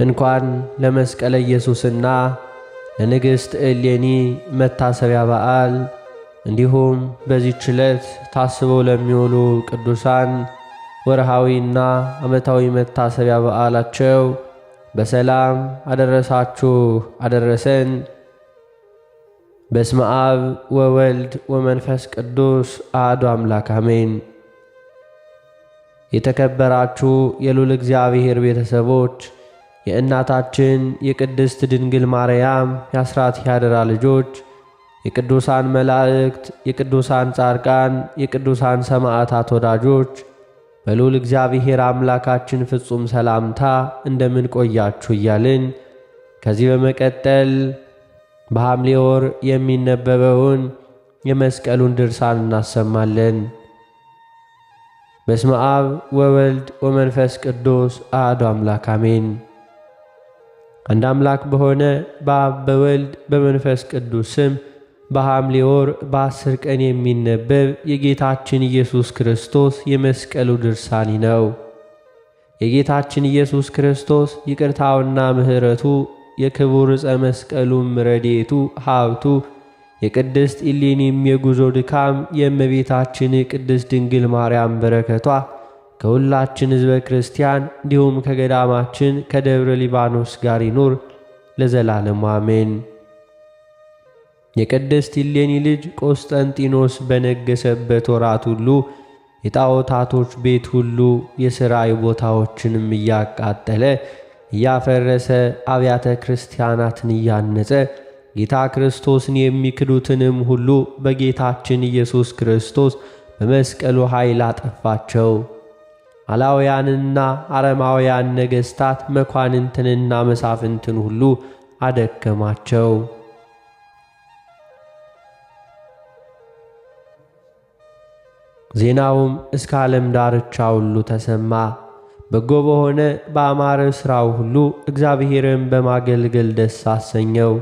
እንኳን ለመስቀለ ኢየሱስና ለንግሥት እሌኒ መታሰቢያ በዓል እንዲሁም በዚህች ዕለት ታስበው ለሚውሉ ቅዱሳን ወርሃዊና ዓመታዊ መታሰቢያ በዓላቸው በሰላም አደረሳችሁ አደረሰን። በስመ አብ ወወልድ ወመንፈስ ቅዱስ አሐዱ አምላክ አሜን። የተከበራችሁ የልዑል እግዚአብሔር ቤተሰቦች፣ የእናታችን የቅድስት ድንግል ማርያም የአስራት ያደራ ልጆች፣ የቅዱሳን መላእክት፣ የቅዱሳን ጻድቃን፣ የቅዱሳን ሰማዕታት ወዳጆች በልዑል እግዚአብሔር አምላካችን ፍጹም ሰላምታ እንደምን ቆያችሁ እያልን ከዚህ በመቀጠል በሐምሌ ወር የሚነበበውን የመስቀሉን ድርሳን እናሰማለን። በስመ አብ ወወልድ ወመንፈስ ቅዱስ አሐዱ አምላክ አሜን። አንድ አምላክ በሆነ በአብ በወልድ በመንፈስ ቅዱስ ስም በሐምሌ ወር በ10 ቀን የሚነበብ የጌታችን ኢየሱስ ክርስቶስ የመስቀሉ ድርሳን ነው። የጌታችን ኢየሱስ ክርስቶስ ይቅርታውና ምሕረቱ የክቡር ዕፀ መስቀሉም ረድኤቱ ሀብቱ የቅድስት እሌኒም የጉዞ ድካም የእመቤታችን ቅድስት ድንግል ማርያም በረከቷ ከሁላችን ሕዝበ ክርስቲያን እንዲሁም ከገዳማችን ከደብረ ሊባኖስ ጋር ይኑር ለዘላለሙ አሜን። የቅድስት እሌኒ ልጅ ቆስጠንጢኖስ በነገሰበት ወራት ሁሉ የጣዖታቶች ቤት ሁሉ የሥራይ ቦታዎችንም እያቃጠለ እያፈረሰ አብያተ ክርስቲያናትን እያነጸ ጌታ ክርስቶስን የሚክዱትንም ሁሉ በጌታችን ኢየሱስ ክርስቶስ በመስቀሉ ኃይል አጠፋቸው። አላውያንና አረማውያን ነገሥታት መኳንንትንና መሳፍንትን ሁሉ አደከማቸው። ዜናውም እስከ ዓለም ዳርቻ ሁሉ ተሰማ። በጎ በሆነ በአማረ ሥራው ሁሉ እግዚአብሔርን በማገልገል ደስ አሰኘው።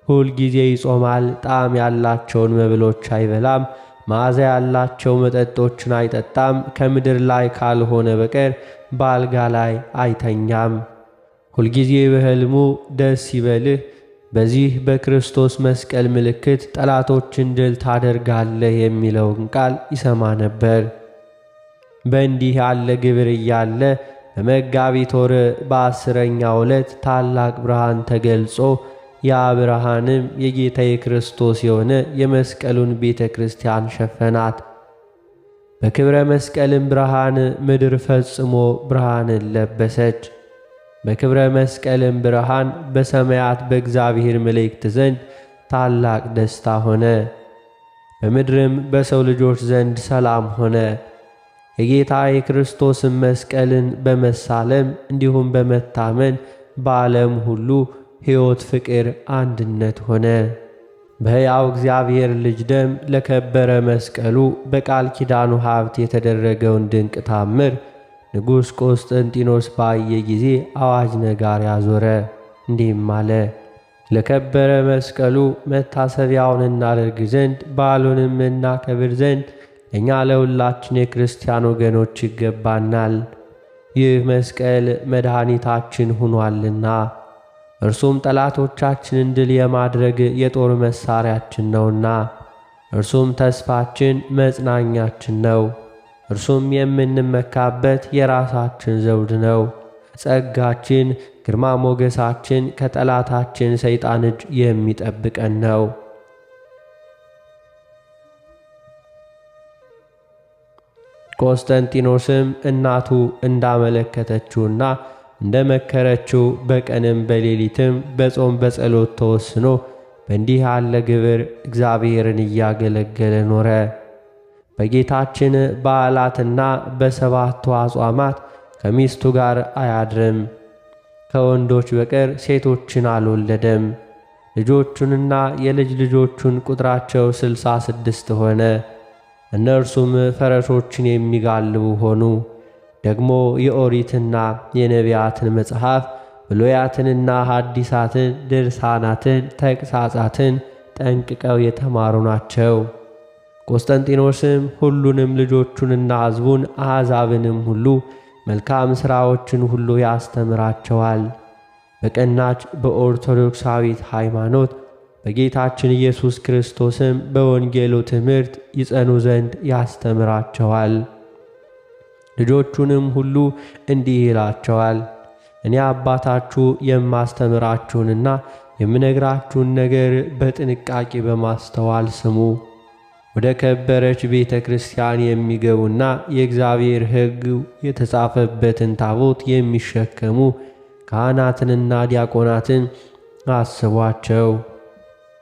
ሁል ጊዜ ይጾማል፣ ጣዕም ያላቸውን መብሎች አይበላም፣ መዓዛ ያላቸው መጠጦችን አይጠጣም፣ ከምድር ላይ ካልሆነ በቀር በአልጋ ላይ አይተኛም። ሁልጊዜ በሕልሙ ደስ ይበልህ፣ በዚህ በክርስቶስ መስቀል ምልክት ጠላቶችን ድል ታደርጋለህ የሚለውን ቃል ይሰማ ነበር። በእንዲህ ያለ ግብር እያለ በመጋቢት ወር በ10ኛው ዕለት ታላቅ ብርሃን ተገልጾ ያ ብርሃንም የጌታ የክርስቶስ የሆነ የመስቀሉን ቤተ ክርስቲያን ሸፈናት። በክብረ መስቀልም ብርሃን ምድር ፈጽሞ ብርሃንን ለበሰች። በክብረ መስቀልም ብርሃን በሰማያት በእግዚአብሔር መላእክት ዘንድ ታላቅ ደስታ ሆነ። በምድርም በሰው ልጆች ዘንድ ሰላም ሆነ። የጌታ የክርስቶስን መስቀልን በመሳለም እንዲሁም በመታመን በዓለም ሁሉ ሕይወት፣ ፍቅር፣ አንድነት ሆነ። በሕያው እግዚአብሔር ልጅ ደም ለከበረ መስቀሉ በቃል ኪዳኑ ሀብት የተደረገውን ድንቅ ታምር ንጉሥ ቆስጠንጢኖስ ባየ ጊዜ አዋጅ ነጋሪ አዞረ፣ እንዲህም አለ። ለከበረ መስቀሉ መታሰቢያውን እናደርግ ዘንድ በዓሉንም እናከብር ዘንድ እኛ ለሁላችን የክርስቲያን ወገኖች ይገባናል። ይህ መስቀል መድኃኒታችን ሆኗልና እርሱም ጠላቶቻችንን ድል የማድረግ የጦር መሣሪያችን ነውና፣ እርሱም ተስፋችን መጽናኛችን ነው። እርሱም የምንመካበት የራሳችን ዘውድ ነው። ጸጋችን፣ ግርማ ሞገሳችን ከጠላታችን ሰይጣን እጅ የሚጠብቀን ነው። ቆስጠንጢኖስም እናቱ እንዳመለከተችውና እንደመከረችው በቀንም በሌሊትም በጾም በጸሎት ተወስኖ በእንዲህ ያለ ግብር እግዚአብሔርን እያገለገለ ኖረ። በጌታችን በዓላትና በሰባቱ አጽዋማት ከሚስቱ ጋር አያድርም። ከወንዶች በቀር ሴቶችን አልወለደም። ልጆቹንና የልጅ ልጆቹን ቁጥራቸው 66 ሆነ። እነርሱም ፈረሶችን የሚጋልቡ ሆኑ። ደግሞ የኦሪትና የነቢያትን መጽሐፍ ብሉያትንና ሐዲሳትን ድርሳናትን ተግሣጻትን ጠንቅቀው የተማሩ ናቸው። ቆስጠንጢኖስም ሁሉንም ልጆቹንና ሕዝቡን አሕዛብንም ሁሉ መልካም ሥራዎችን ሁሉ ያስተምራቸዋል። በቀናች በኦርቶዶክሳዊት ሃይማኖት በጌታችን ኢየሱስ ክርስቶስም በወንጌሉ ትምህርት ይጸኑ ዘንድ ያስተምራቸዋል። ልጆቹንም ሁሉ እንዲህ ይላቸዋል፣ እኔ አባታችሁ የማስተምራችሁንና የምነግራችሁን ነገር በጥንቃቄ በማስተዋል ስሙ። ወደ ከበረች ቤተ ክርስቲያን የሚገቡና የእግዚአብሔር ሕግ የተጻፈበትን ታቦት የሚሸከሙ ካህናትንና ዲያቆናትን አስቧቸው።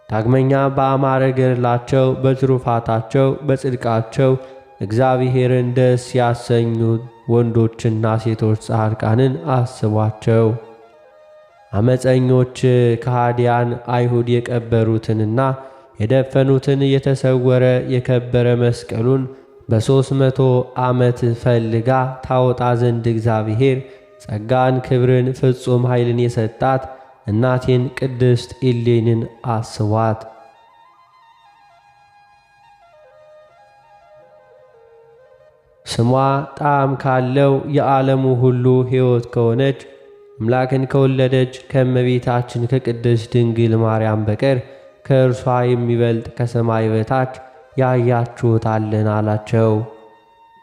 ዳግመኛ በአማረ ገድላቸው፣ በትሩፋታቸው፣ በጽድቃቸው እግዚአብሔርን ደስ ያሰኙት ወንዶችና ሴቶች ጻድቃንን አስቧቸው። አመፀኞች ከሃዲያን አይሁድ የቀበሩትንና የደፈኑትን የተሰወረ የከበረ መስቀሉን በ300 ዓመት ፈልጋ ታወጣ ዘንድ እግዚአብሔር ጸጋን፣ ክብርን፣ ፍጹም ኃይልን የሰጣት እናቴን ቅድስት ኢሌኒን አስቧት። ስሟ ጣዕም ካለው የዓለሙ ሁሉ ሕይወት ከሆነች አምላክን ከወለደች ከእመቤታችን ከቅድስት ድንግል ማርያም በቀር ከእርሷ የሚበልጥ ከሰማይ በታች ያያችሁታልን አላቸው።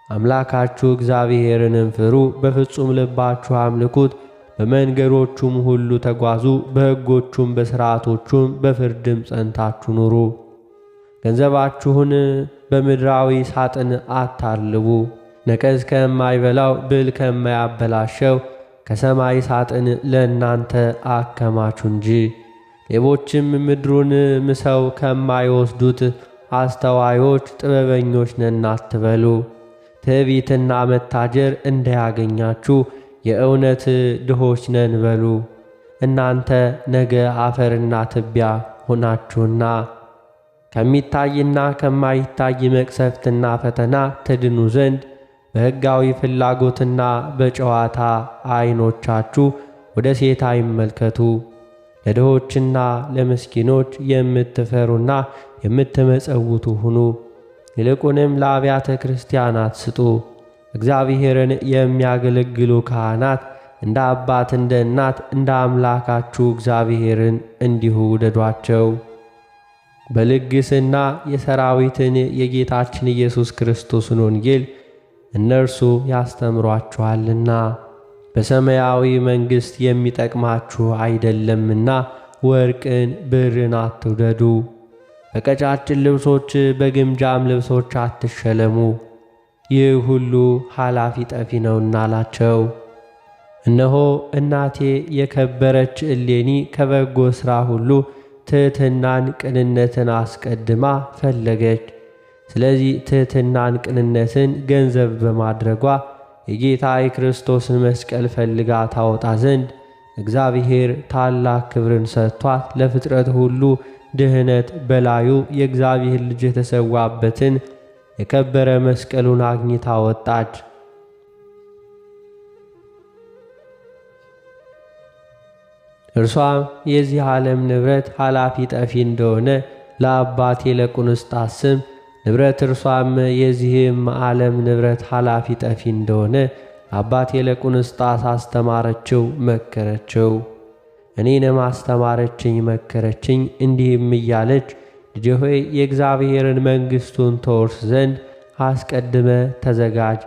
አምላካችሁ እግዚአብሔርንም ፍሩ፣ በፍጹም ልባችሁ አምልኩት፣ በመንገዶቹም ሁሉ ተጓዙ፣ በሕጎቹም በሥርዓቶቹም በፍርድም ጸንታችሁ ኑሩ። ገንዘባችሁን በምድራዊ ሳጥን አታልቡ፣ ነቀዝ ከማይበላው ብል ከማያበላሸው ከሰማይ ሳጥን ለእናንተ አከማቹ እንጂ። ሌቦችም ምድሩን ምሰው ከማይወስዱት አስተዋዮች ጥበበኞች ነን አትበሉ። ትዕቢትና መታጀር እንዳያገኛችሁ የእውነት ድሆች ነን በሉ። እናንተ ነገ አፈርና ትቢያ ሆናችሁና ከሚታይና ከማይታይ መቅሰፍትና ፈተና ትድኑ ዘንድ በሕጋዊ ፍላጎትና በጨዋታ ዓይኖቻችሁ ወደ ሴት አይመልከቱ። ለድሆችና ለምስኪኖች የምትፈሩና የምትመጸውቱ ሁኑ። ይልቁንም ለአብያተ ክርስቲያናት ስጡ። እግዚአብሔርን የሚያገለግሉ ካህናት እንደ አባት እንደ እናት እንደ አምላካችሁ እግዚአብሔርን እንዲሁ ውደዷቸው። በልግስና የሰራዊትን የጌታችን ኢየሱስ ክርስቶስን ወንጌል እነርሱ ያስተምሯችኋልና በሰማያዊ መንግሥት የሚጠቅማችሁ አይደለምና ወርቅን ብርን አትውደዱ። በቀጫጭን ልብሶች በግምጃም ልብሶች አትሸለሙ፣ ይህ ሁሉ ኃላፊ ጠፊ ነውና አላቸው። እነሆ እናቴ የከበረች እሌኒ ከበጎ ሥራ ሁሉ ትሕትናን፣ ቅንነትን አስቀድማ ፈለገች። ስለዚህ ትሕትናን፣ ቅንነትን ገንዘብ በማድረጓ የጌታ የክርስቶስን መስቀል ፈልጋ ታወጣ ዘንድ እግዚአብሔር ታላቅ ክብርን ሰጥቷት ለፍጥረት ሁሉ ድህነት በላዩ የእግዚአብሔር ልጅ የተሰዋበትን የከበረ መስቀሉን አግኝታ ወጣች። እርሷም የዚህ ዓለም ንብረት ኃላፊ ጠፊ እንደሆነ ለአባቴ ለቁንስጣስ ስም ንብረት እርሷም የዚህም ዓለም ንብረት ኃላፊ ጠፊ እንደሆነ አባቴ ለቁንስጣስ አስተማረችው፣ መከረችው። እኔንም አስተማረችኝ፣ መከረችኝ። እንዲህም እያለች ልጄ ሆይ የእግዚአብሔርን መንግሥቱን ተወርስ ዘንድ አስቀድመ ተዘጋጅ።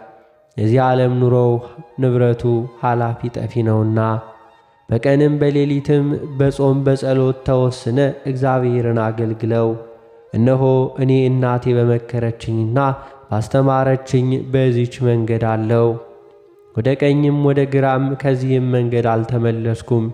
የዚህ ዓለም ኑሮው ንብረቱ ኃላፊ ጠፊ ነውና በቀንም በሌሊትም በጾም በጸሎት ተወስነ እግዚአብሔርን አገልግለው። እነሆ እኔ እናቴ በመከረችኝና ባስተማረችኝ በዚች መንገድ አለው። ወደ ቀኝም ወደ ግራም ከዚህም መንገድ አልተመለስኩም።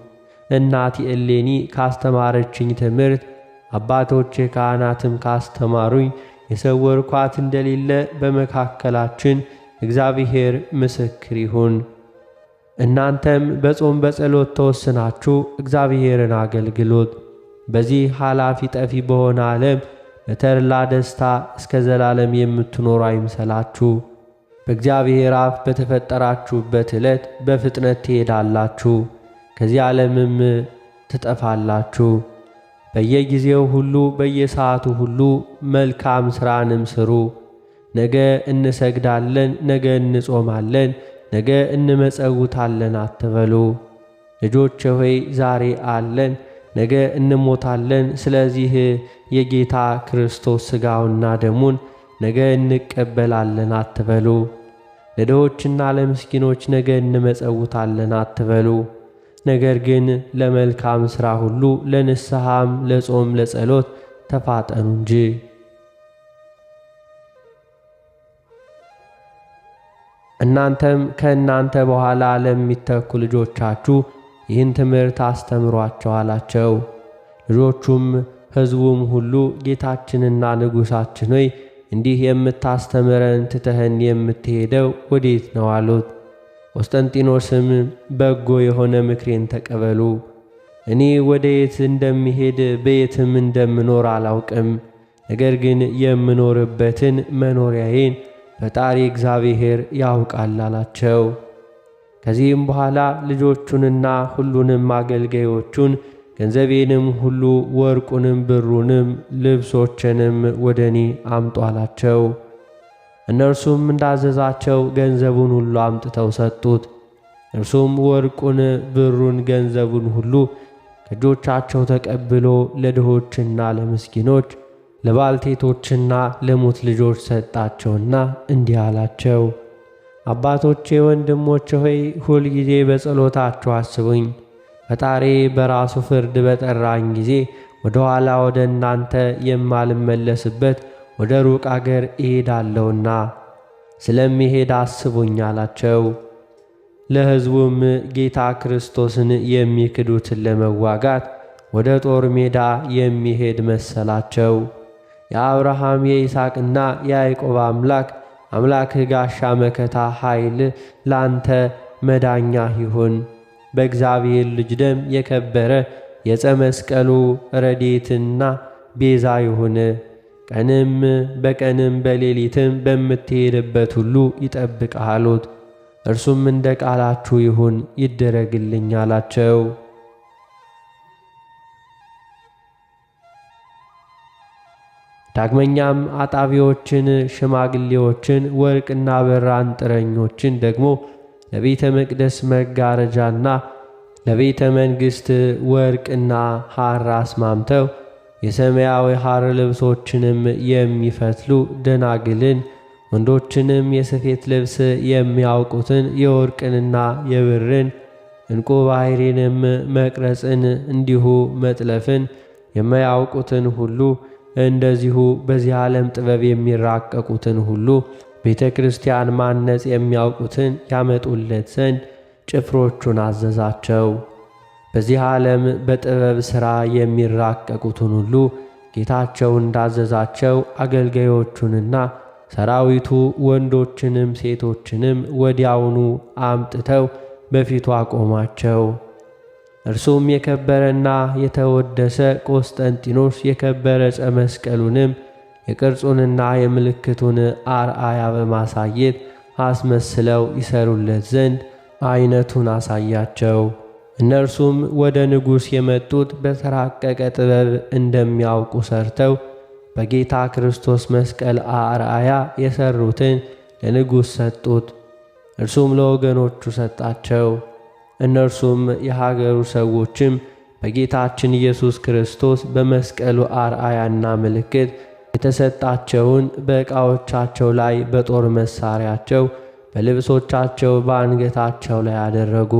እናቴ እሌኒ ካስተማረችኝ ትምህርት አባቶቼ ካህናትም ካስተማሩኝ የሰወርኳት እንደሌለ በመካከላችን እግዚአብሔር ምስክር ይሁን። እናንተም በጾም በጸሎት ተወስናችሁ እግዚአብሔርን አገልግሎት። በዚህ ኃላፊ ጠፊ በሆነ ዓለም በተድላ ደስታ እስከ ዘላለም የምትኖሩ አይምሰላችሁ። በእግዚአብሔር አፍ በተፈጠራችሁበት ዕለት በፍጥነት ትሄዳላችሁ፣ ከዚህ ዓለምም ትጠፋላችሁ። በየጊዜው ሁሉ በየሰዓቱ ሁሉ መልካም ሥራንም ስሩ። ነገ እንሰግዳለን፣ ነገ እንጾማለን፣ ነገ እንመጸውታለን አትበሉ። ልጆቼ ሆይ ዛሬ አለን፣ ነገ እንሞታለን። ስለዚህ የጌታ ክርስቶስ ሥጋውና ደሙን ነገ እንቀበላለን አትበሉ። ለድሆችና ለምስኪኖች ነገ እንመጸውታለን አትበሉ። ነገር ግን ለመልካም ሥራ ሁሉ ለንስሐም፣ ለጾም፣ ለጸሎት ተፋጠኑ እንጂ። እናንተም ከእናንተ በኋላ ለሚተኩ ልጆቻችሁ ይህን ትምህርት አስተምሯቸው አላቸው። ልጆቹም ሕዝቡም ሁሉ ጌታችንና ንጉሣችን ሆይ እንዲህ የምታስተምረን ትተኸን የምትሄደው ወዴት ነው አሉት። ቆስጠንጢኖስም በጎ የሆነ ምክሬን ተቀበሉ። እኔ ወደ የት እንደምሄድ በየትም እንደምኖር አላውቅም። ነገር ግን የምኖርበትን መኖሪያዬን ፈጣሪ እግዚአብሔር ያውቃል አላቸው። ከዚህም በኋላ ልጆቹንና ሁሉንም አገልጋዮቹን ገንዘቤንም ሁሉ ወርቁንም ብሩንም ልብሶችንም ወደ እኔ አምጡ አላቸው። እነርሱም እንዳዘዛቸው ገንዘቡን ሁሉ አምጥተው ሰጡት። እርሱም ወርቁን፣ ብሩን፣ ገንዘቡን ሁሉ ከእጆቻቸው ተቀብሎ ለድሆችና ለምስኪኖች ለባልቴቶችና ለሙት ልጆች ሰጣቸውና እንዲህ አላቸው። አባቶቼ፣ ወንድሞቼ ሆይ ሁል ጊዜ በጸሎታችሁ አስቡኝ። ፈጣሪ በራሱ ፍርድ በጠራኝ ጊዜ ወደ ኋላ ወደ እናንተ የማልመለስበት ወደ ሩቅ አገር እሄዳለሁና ስለሚሄድ አስቡኝ አላቸው። ለሕዝቡም ጌታ ክርስቶስን የሚክዱትን ለመዋጋት ወደ ጦር ሜዳ የሚሄድ መሰላቸው። የአብርሃም የይስሐቅና የያዕቆብ አምላክህ ጋሻ መከታ ኃይል ላንተ መዳኛ ይሁን። በእግዚአብሔር ልጅ ደም የከበረ የዕፀ መስቀሉ ረድኤትና ቤዛ ይሁን። ቀንም በቀንም በሌሊትም በምትሄድበት ሁሉ ይጠብቅሃል አሉት። እርሱም እንደ ቃላችሁ ይሁን ይደረግልኝ አላቸው። ዳግመኛም አጣቢዎችን፣ ሽማግሌዎችን፣ ወርቅና ብር አንጥረኞችን ደግሞ ለቤተ መቅደስ መጋረጃና ለቤተ መንግሥት ወርቅና ሐር አስማምተው የሰማያዊ ሐር ልብሶችንም የሚፈትሉ ደናግልን፣ ወንዶችንም የስፌት ልብስ የሚያውቁትን የወርቅንና የብርን ዕንቁ ባሕሪንም መቅረጽን እንዲሁ መጥለፍን የማያውቁትን ሁሉ እንደዚሁ በዚህ ዓለም ጥበብ የሚራቀቁትን ሁሉ ቤተ ክርስቲያን ማነጽ የሚያውቁትን ያመጡለት ዘንድ ጭፍሮቹን አዘዛቸው። በዚህ ዓለም በጥበብ ሥራ የሚራቀቁትን ሁሉ ጌታቸው እንዳዘዛቸው አገልጋዮቹንና ሰራዊቱ ወንዶችንም ሴቶችንም ወዲያውኑ አምጥተው በፊቱ አቆማቸው። እርሱም የከበረና የተወደሰ ቆስጠንጢኖስ የከበረ ዕፀ መስቀሉንም የቅርጹንና የምልክቱን አርአያ በማሳየት አስመስለው ይሰሩለት ዘንድ አይነቱን አሳያቸው። እነርሱም ወደ ንጉሥ የመጡት በተራቀቀ ጥበብ እንደሚያውቁ ሰርተው በጌታ ክርስቶስ መስቀል አርአያ የሰሩትን ለንጉሥ ሰጡት። እርሱም ለወገኖቹ ሰጣቸው። እነርሱም የሀገሩ ሰዎችም በጌታችን ኢየሱስ ክርስቶስ በመስቀሉ አርአያና ምልክት የተሰጣቸውን በዕቃዎቻቸው ላይ በጦር መሣሪያቸው በልብሶቻቸው በአንገታቸው ላይ አደረጉ።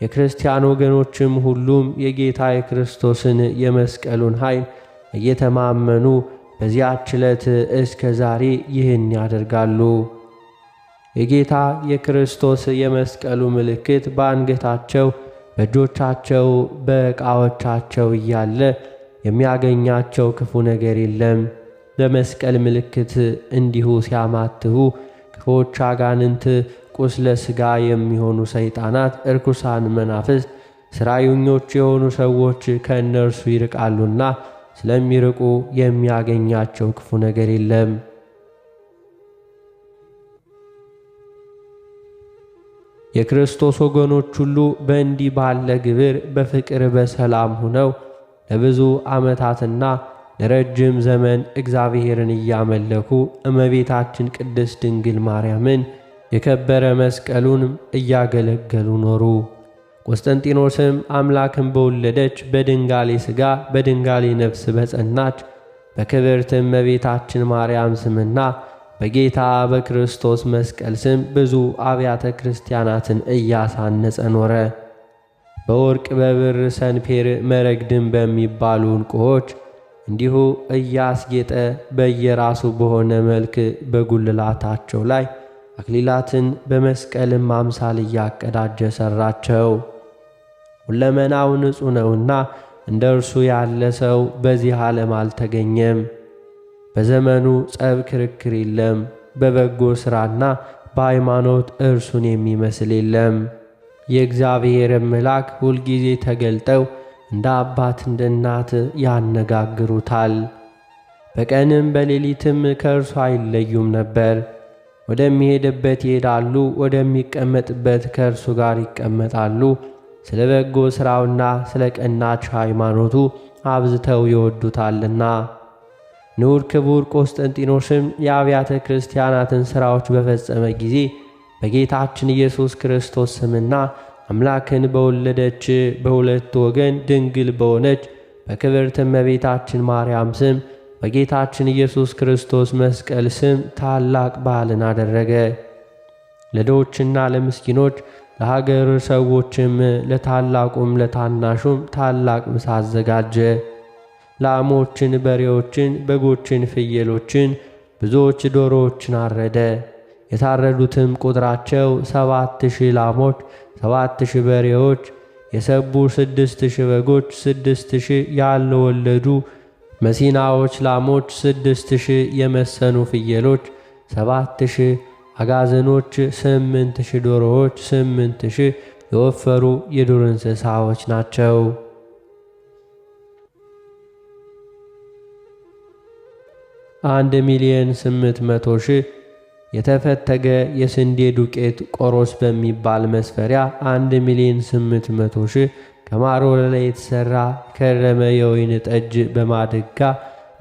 የክርስቲያን ወገኖችም ሁሉም የጌታ የክርስቶስን የመስቀሉን ኃይል እየተማመኑ በዚያች ዕለት እስከ ዛሬ ይህን ያደርጋሉ። የጌታ የክርስቶስ የመስቀሉ ምልክት በአንገታቸው በእጆቻቸው በዕቃዎቻቸው እያለ የሚያገኛቸው ክፉ ነገር የለም። በመስቀል ምልክት እንዲሁ ሲያማትሁ ክፉዎች አጋንንት፣ ቁስለ ሥጋ የሚሆኑ ሰይጣናት፣ እርኩሳን መናፍስት፣ ሥራዩኞች የሆኑ ሰዎች ከእነርሱ ይርቃሉና ስለሚርቁ የሚያገኛቸው ክፉ ነገር የለም። የክርስቶስ ወገኖች ሁሉ በእንዲህ ባለ ግብር በፍቅር በሰላም ሆነው ለብዙ ዓመታትና ለረጅም ዘመን እግዚአብሔርን እያመለኩ እመቤታችን ቅድስት ድንግል ማርያምን የከበረ መስቀሉንም እያገለገሉ ኖሩ። ቆስጠንጢኖስም አምላክን በወለደች በድንጋሌ ሥጋ በድንጋሌ ነፍስ በጸናች በክብርት እመቤታችን ማርያም ስምና በጌታ በክርስቶስ መስቀል ስም ብዙ አብያተ ክርስቲያናትን እያሳነጸ ኖረ። በወርቅ በብር ሰንፔር መረግድን በሚባሉ ዕንቁዎች እንዲሁ እያስጌጠ በየራሱ በሆነ መልክ በጉልላታቸው ላይ አክሊላትን በመስቀልም አምሳል እያቀዳጀ ሠራቸው። ሁለመናው ንጹሕ ነውና እንደ እርሱ ያለ ሰው በዚህ ዓለም አልተገኘም። በዘመኑ ጸብ ክርክር የለም። በበጎ ሥራና በሃይማኖት እርሱን የሚመስል የለም። የእግዚአብሔርም መልአክ ሁልጊዜ ተገልጠው እንደ አባት እንደ እናት ያነጋግሩታል። በቀንም በሌሊትም ከእርሱ አይለዩም ነበር። ወደሚሄድበት ይሄዳሉ፣ ወደሚቀመጥበት ከእርሱ ጋር ይቀመጣሉ። ስለ በጎ ሥራውና ስለ ቀናች ሃይማኖቱ አብዝተው ይወዱታልና። ንዑድ ክቡር ቆስጠንጢኖስም የአብያተ ክርስቲያናትን ሥራዎች በፈጸመ ጊዜ በጌታችን ኢየሱስ ክርስቶስ ስምና አምላክን በወለደች በሁለት ወገን ድንግል በሆነች በክብርት እመቤታችን ማርያም ስም በጌታችን ኢየሱስ ክርስቶስ መስቀል ስም ታላቅ በዓልን አደረገ። ለድሆችና ለምስኪኖች ለሀገር ሰዎችም ለታላቁም ለታናሹም ታላቅ ምሳ አዘጋጀ። ላሞችን፣ በሬዎችን፣ በጎችን፣ ፍየሎችን፣ ብዙዎች ዶሮዎችን አረደ። የታረዱትም ቁጥራቸው 7,000 ላሞች፣ 7,000 በሬዎች፣ የሰቡ 6,000 በጎች፣ 6,000 ያልወለዱ መሲናዎች ላሞች፣ 6,000 የመሰኑ ፍየሎች፣ 7,000 አጋዘኖች፣ 8,000 ዶሮዎች፣ 8,000 የወፈሩ የዱር እንስሳዎች ናቸው። 1,800,000 የተፈተገ የስንዴ ዱቄት ቆሮስ በሚባል መስፈሪያ 1,800,000 ከማር ወለላ የተሠራ ከረመ የወይን ጠጅ በማድጋ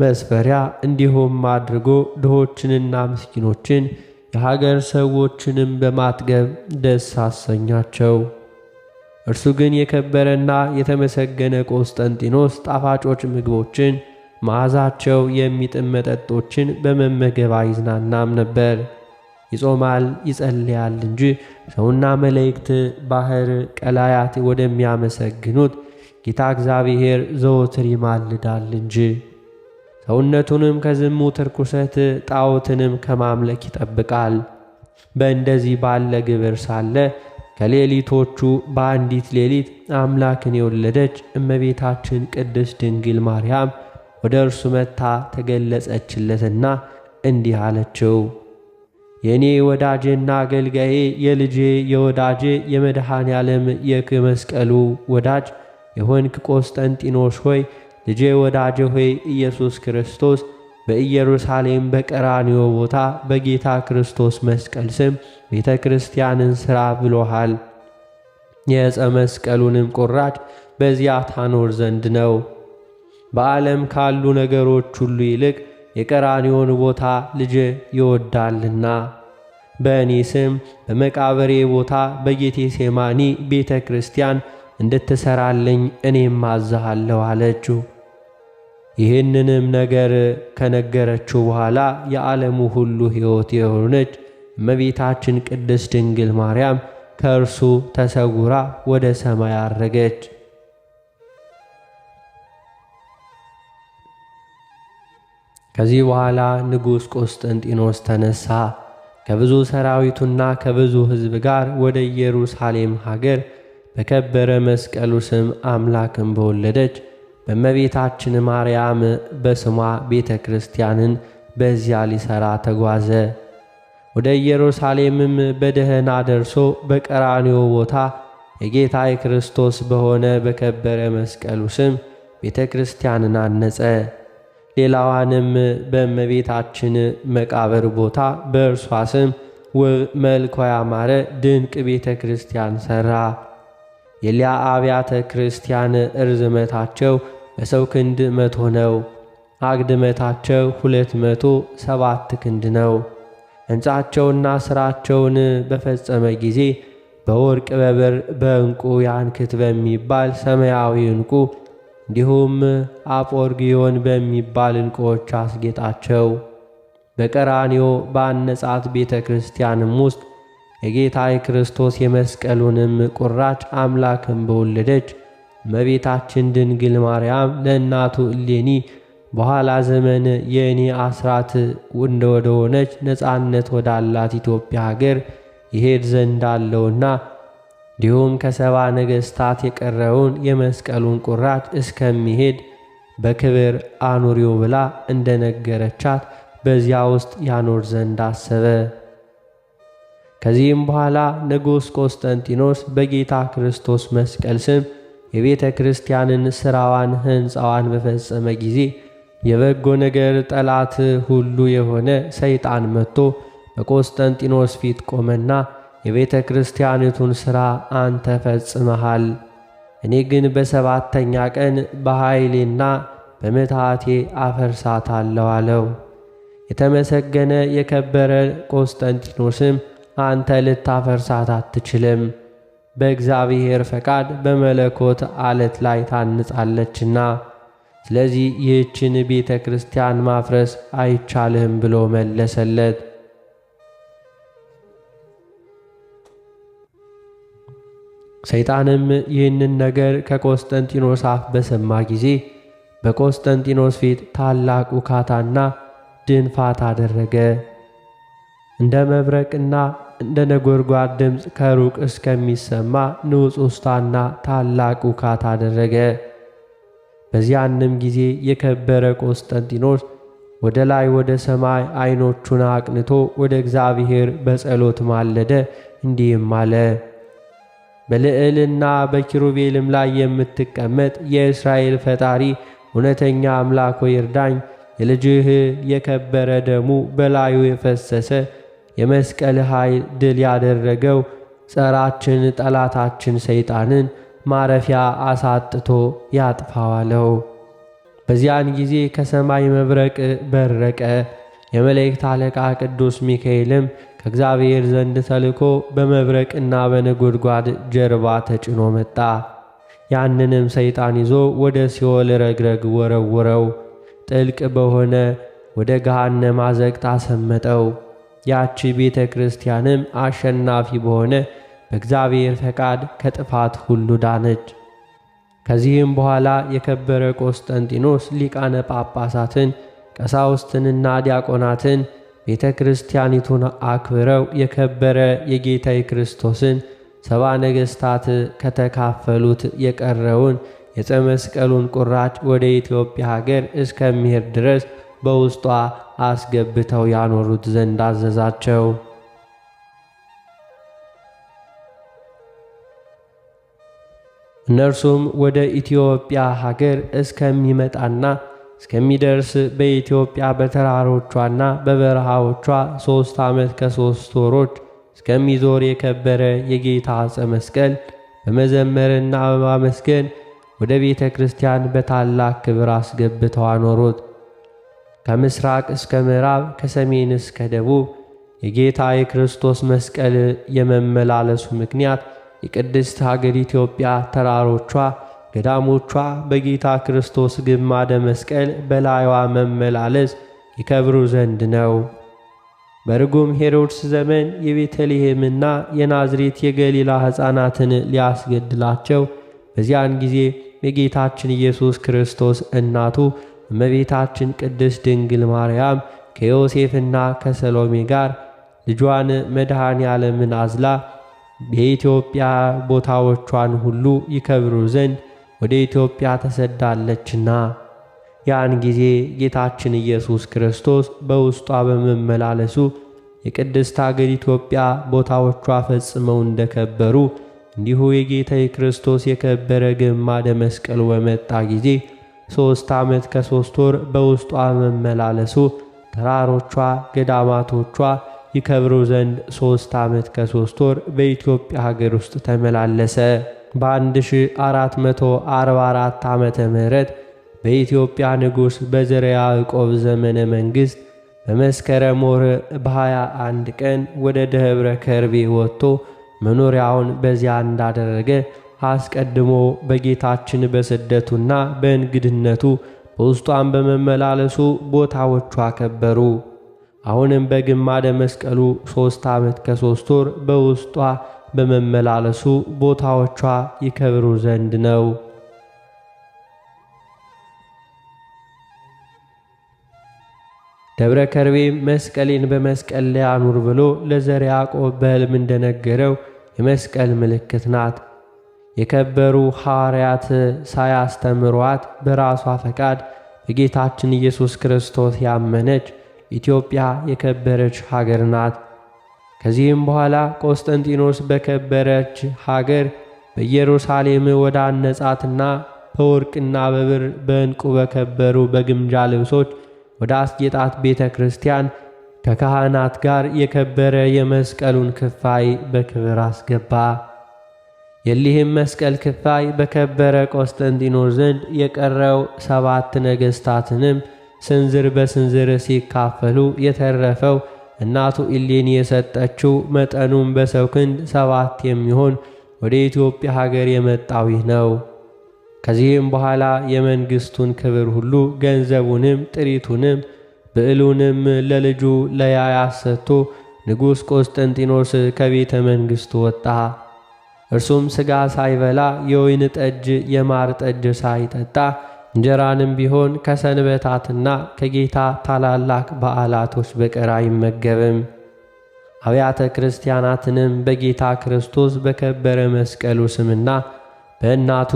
መስፈሪያ እንዲሁም አድርጎ ድሆችንና ምስኪኖችን የሀገር ሰዎችንም በማጥገብ ደስ አሰኛቸው። እርሱ ግን የከበረና የተመሰገነ ቆስጠንጢኖስ ጣፋጮች ምግቦችን መዓዛቸው የሚጥም መጠጦችን በመመገብ አይዝናናም ነበር። ይጾማል ይጸልያል እንጂ ሰውና መላእክት ባሕር ቀላያት ወደሚያመሰግኑት ጌታ እግዚአብሔር ዘወትር ይማልዳል እንጂ። ሰውነቱንም ከዝሙት ርኩሰት ጣዖትንም ከማምለክ ይጠብቃል። በእንደዚህ ባለ ግብር ሳለ ከሌሊቶቹ በአንዲት ሌሊት አምላክን የወለደች እመቤታችን ቅድስት ድንግል ማርያም ወደ እርሱ መጥታ ተገለጸችለትና እንዲህ አለችው። የእኔ ወዳጄና አገልጋዬ የልጄ የወዳጄ የመድኃኔ ዓለም የመስቀሉ ወዳጅ የሆንክ ቆስጠንጢኖስ ሆይ፣ ልጄ ወዳጄ ሆይ፣ ኢየሱስ ክርስቶስ በኢየሩሳሌም በቀራንዮ ቦታ በጌታ ክርስቶስ መስቀል ስም ቤተ ክርስቲያንን ሥራ ብሎሃል። የዕፀ መስቀሉንም ቁራጭ በዚያ ታኖር ዘንድ ነው። በዓለም ካሉ ነገሮች ሁሉ ይልቅ የቀራንዮን ቦታ ልጄ ይወዳልና በእኔ ስም በመቃብሬ ቦታ በጌቴሴማኒ ቤተ ክርስቲያን እንድትሠራልኝ እኔም አዝሃለሁ አለችው። ይህንንም ነገር ከነገረችው በኋላ የዓለሙ ሁሉ ሕይወት የሆነች እመቤታችን ቅድስት ድንግል ማርያም ከእርሱ ተሰውራ ወደ ሰማይ አረገች። ከዚህ በኋላ ንጉሥ ቆስጠንጢኖስ ተነሣ። ከብዙ ሰራዊቱና ከብዙ ሕዝብ ጋር ወደ ኢየሩሳሌም ሀገር በከበረ መስቀሉ ስም አምላክን በወለደች በእመቤታችን ማርያም በስሟ ቤተ ክርስቲያንን በዚያ ሊሠራ ተጓዘ። ወደ ኢየሩሳሌምም በደህና ደርሶ በቀራንዮ ቦታ የጌታ የክርስቶስ በሆነ በከበረ መስቀሉ ስም ቤተ ክርስቲያንን አነጸ። ሌላዋንም በእመቤታችን መቃብር ቦታ በእርሷ ስም መልኳ ያማረ ድንቅ ቤተ ክርስቲያን ሠራ። የሊያ አብያተ ክርስቲያን እርዝመታቸው በሰው ክንድ 100 ነው። አግድመታቸው 207 ክንድ ነው። ሕንጻቸውና ሥራቸውን በፈጸመ ጊዜ በወርቅ በብር በዕንቁ ያንክት በሚባል ሰማያዊ ዕንቁ እንዲሁም አጶርጊዮን በሚባል ዕንቁዎች አስጌጣቸው። በቀራንዮ በአነጻት ቤተ ክርስቲያንም ውስጥ የጌታ የክርስቶስ የመስቀሉንም ቁራጭ አምላክን በወለደች እመቤታችን ድንግል ማርያም ለእናቱ እሌኒ በኋላ ዘመን የእኔ አስራት ወደ ሆነች ነፃነት ወዳላት ኢትዮጵያ ሀገር ይሄድ ዘንድ አለውና እንዲሁም ከሰባ ነገሥታት የቀረውን የመስቀሉን ቁራጭ እስከሚሄድ በክብር አኑሪው ብላ እንደነገረቻት በዚያ ውስጥ ያኖር ዘንድ አሰበ። ከዚህም በኋላ ንጉሥ ቆስጠንጢኖስ በጌታ ክርስቶስ መስቀል ስም የቤተ ክርስቲያንን ሥራዋን ሕንፃዋን በፈጸመ ጊዜ የበጎ ነገር ጠላት ሁሉ የሆነ ሰይጣን መጥቶ በቆስጠንጢኖስ ፊት ቆመና የቤተ ክርስቲያኒቱን ሥራ አንተ ፈጽመሃል፣ እኔ ግን በሰባተኛ ቀን በኃይሌና በምትሃቴ አፈርሳታለሁ አለው። የተመሰገነ የከበረ ቆስጠንጢኖስም አንተ ልታፈርሳት አትችልም፣ በእግዚአብሔር ፈቃድ በመለኮት ዓለት ላይ ታንጻለችና፣ ስለዚህ ይህችን ቤተ ክርስቲያን ማፍረስ አይቻልህም ብሎ መለሰለት። ሰይጣንም ይህንን ነገር ከቆስጠንጢኖስ አፍ በሰማ ጊዜ በቆስጠንጢኖስ ፊት ታላቅ ውካታና ድንፋት አደረገ። እንደ መብረቅና እንደ ነጎድጓድ ድምፅ ከሩቅ እስከሚሰማ ንውጽውጽታና ታላቅ ውካታ አደረገ። በዚያንም ጊዜ የከበረ ቆስጠንጢኖስ ወደ ላይ ወደ ሰማይ ዓይኖቹን አቅንቶ ወደ እግዚአብሔር በጸሎት ማለደ፣ እንዲህም አለ። በልዕልና በኪሩቤልም ላይ የምትቀመጥ የእስራኤል ፈጣሪ እውነተኛ አምላክ ሆይ እርዳኝ። የልጅህ የከበረ ደሙ በላዩ የፈሰሰ የመስቀል ኃይል ድል ያደረገው ጸራችን ጠላታችን ሰይጣንን ማረፊያ አሳጥቶ ያጥፋዋለው። በዚያን ጊዜ ከሰማይ መብረቅ በረቀ። የመላእክት አለቃ ቅዱስ ሚካኤልም ከእግዚአብሔር ዘንድ ተልኮ በመብረቅና በነጎድጓድ ጀርባ ተጭኖ መጣ። ያንንም ሰይጣን ይዞ ወደ ሲኦል ረግረግ ወረወረው። ጥልቅ በሆነ ወደ ገሃነመ አዘቅት አሰመጠው። ያቺ ቤተ ክርስቲያንም አሸናፊ በሆነ በእግዚአብሔር ፈቃድ ከጥፋት ሁሉ ዳነች። ከዚህም በኋላ የከበረ ቆስጠንጢኖስ ሊቃነ ጳጳሳትን ቀሳውስትንና ዲያቆናትን ቤተ ክርስቲያኒቱን አክብረው የከበረ የጌታ ክርስቶስን ሰባ ነገሥታት ከተካፈሉት የቀረውን የዕፀ መስቀሉን ቁራጭ ወደ ኢትዮጵያ ሀገር እስከሚሄድ ድረስ በውስጧ አስገብተው ያኖሩት ዘንድ አዘዛቸው። እነርሱም ወደ ኢትዮጵያ ሀገር እስከሚመጣና እስከሚደርስ በኢትዮጵያ በተራሮቿና በበረሃዎቿ 3 ዓመት ከ3 ወሮች እስከሚዞር የከበረ የጌታ ዕፀ መስቀል በመዘመርና በማመስገን ወደ ቤተ ክርስቲያን በታላቅ ክብር አስገብተው አኖሩት። ከምስራቅ እስከ ምዕራብ ከሰሜን እስከ ደቡብ የጌታ የክርስቶስ መስቀል የመመላለሱ ምክንያት የቅድስት ሀገር ኢትዮጵያ ተራሮቿ፣ ገዳሞቿ በጌታ ክርስቶስ ግማደ መስቀል በላይዋ መመላለስ ይከብሩ ዘንድ ነው። በርጉም ሄሮድስ ዘመን የቤተልሔምና የናዝሬት የገሊላ ሕፃናትን ሊያስገድላቸው በዚያን ጊዜ የጌታችን ኢየሱስ ክርስቶስ እናቱ እመቤታችን ቅድስት ድንግል ማርያም ከዮሴፍና ከሰሎሜ ጋር ልጇን መድኃኔ ዓለምን አዝላ የኢትዮጵያ ቦታዎቿን ሁሉ ይከብሩ ዘንድ ወደ ኢትዮጵያ ተሰዳለችና፣ ያን ጊዜ ጌታችን ኢየሱስ ክርስቶስ በውስጧ በመመላለሱ የቅድስት አገር ኢትዮጵያ ቦታዎቿ ፈጽመው እንደከበሩ እንዲሁ የጌታ የክርስቶስ የከበረ ግማደ መስቀሉ በመጣ ጊዜ 3 ዓመት ከ3 ወር በውስጧ መመላለሱ ተራሮቿ፣ ገዳማቶቿ ይከብሩ ዘንድ 3 ዓመት ከ3 ወር በኢትዮጵያ ሀገር ውስጥ ተመላለሰ። በ1444 ዓመተ ምህረት በኢትዮጵያ ንጉሥ በዘርዓ ያዕቆብ ዘመነ መንግሥት በመስከረም ወር በ21 ቀን ወደ ደብረ ከርቤ ወጥቶ መኖሪያውን በዚያ እንዳደረገ አስቀድሞ በጌታችን በስደቱና በእንግድነቱ በውስጧን በመመላለሱ ቦታዎቿ ከበሩ። አሁንም በግማደ መስቀሉ 3 ዓመት ከ3 ወር በውስጧ በመመላለሱ ቦታዎቿ ይከብሩ ዘንድ ነው። ደብረ ከርቤም መስቀሌን በመስቀል ላይ አኑር ብሎ ለዘርዓ ያዕቆብ በሕልም እንደነገረው የመስቀል ምልክት ናት። የከበሩ ሐዋርያት ሳያስተምሯት በራሷ ፈቃድ በጌታችን ኢየሱስ ክርስቶስ ያመነች ኢትዮጵያ የከበረች ሀገር ናት። ከዚህም በኋላ ቆስጠንጢኖስ በከበረች ሀገር በኢየሩሳሌም ወደ አነጻትና በወርቅና በብር በዕንቁ በከበሩ በግምጃ ልብሶች ወደ አስጌጣት ቤተ ክርስቲያን ከካህናት ጋር የከበረ የመስቀሉን ክፋይ በክብር አስገባ። የሊህም መስቀል ክፋይ በከበረ ቆስጠንጢኖስ ዘንድ የቀረው 7 ነገሥታትንም ስንዝር በስንዝር ሲካፈሉ የተረፈው እናቱ ኢሌኒ የሰጠችው መጠኑም በሰው ክንድ 7 የሚሆን ወደ ኢትዮጵያ ሀገር የመጣው ይህ ነው። ከዚህም በኋላ የመንግሥቱን ክብር ሁሉ ገንዘቡንም ጥሪቱንም ብዕሉንም ለልጁ ለያያስ ሰጥቶ ንጉሥ ቆስጠንጢኖስ ከቤተ መንግሥቱ ወጣ። እርሱም ሥጋ ሳይበላ የወይን ጠጅ የማር ጠጅ ሳይጠጣ እንጀራንም ቢሆን ከሰንበታትና ከጌታ ታላላቅ በዓላቶች በቀር አይመገብም። አብያተ ክርስቲያናትንም በጌታ ክርስቶስ በከበረ መስቀሉ ስምና በእናቱ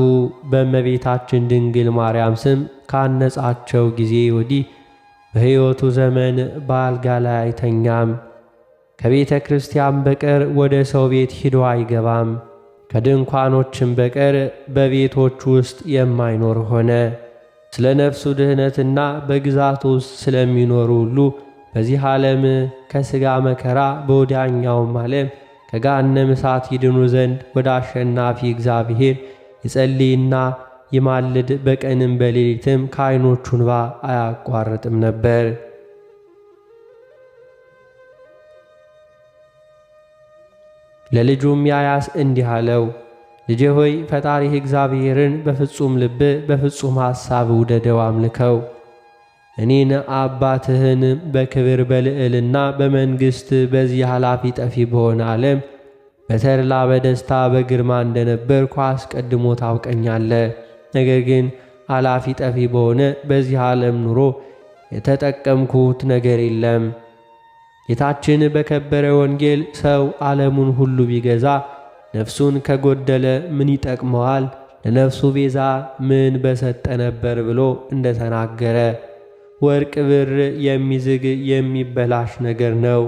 በእመቤታችን ድንግል ማርያም ስም ካነጻቸው ጊዜ ወዲህ በሕይወቱ ዘመን በአልጋ ላይ አይተኛም። ከቤተ ክርስቲያን በቀር ወደ ሰው ቤት ሂዶ አይገባም። ከድንኳኖችም በቀር በቤቶች ውስጥ የማይኖር ሆነ። ስለ ነፍሱ ድህነትና በግዛቱ ውስጥ ስለሚኖሩ ሁሉ በዚህ ዓለም ከሥጋ መከራ በወዲያኛውም ዓለም ከገሃነመ እሳት ይድኑ ዘንድ ወደ አሸናፊ እግዚአብሔር ይጸልይና ይማልድ በቀንም በሌሊትም ከዓይኖቹ እንባ አያቋርጥም ነበር። ለልጁም ያያስ እንዲህ አለው፣ ልጄ ሆይ ፈጣሪህ እግዚአብሔርን በፍጹም ልብ በፍጹም ሐሳብ ውደደው አምልከው። እኔን አባትህን በክብር በልዕልና በመንግሥት በዚህ ኃላፊ ጠፊ በሆነ ዓለም በተድላ በደስታ በግርማ እንደነበርኩ አስቀድሞ ታውቀኛለህ። ነገር ግን ኃላፊ ጠፊ በሆነ በዚህ ዓለም ኑሮ የተጠቀምኩት ነገር የለም። ጌታችን በከበረ ወንጌል ሰው ዓለሙን ሁሉ ቢገዛ ነፍሱን ከጎደለ ምን ይጠቅመዋል? ለነፍሱ ቤዛ ምን በሰጠ ነበር ብሎ እንደተናገረ ወርቅ ብር የሚዝግ የሚበላሽ ነገር ነው።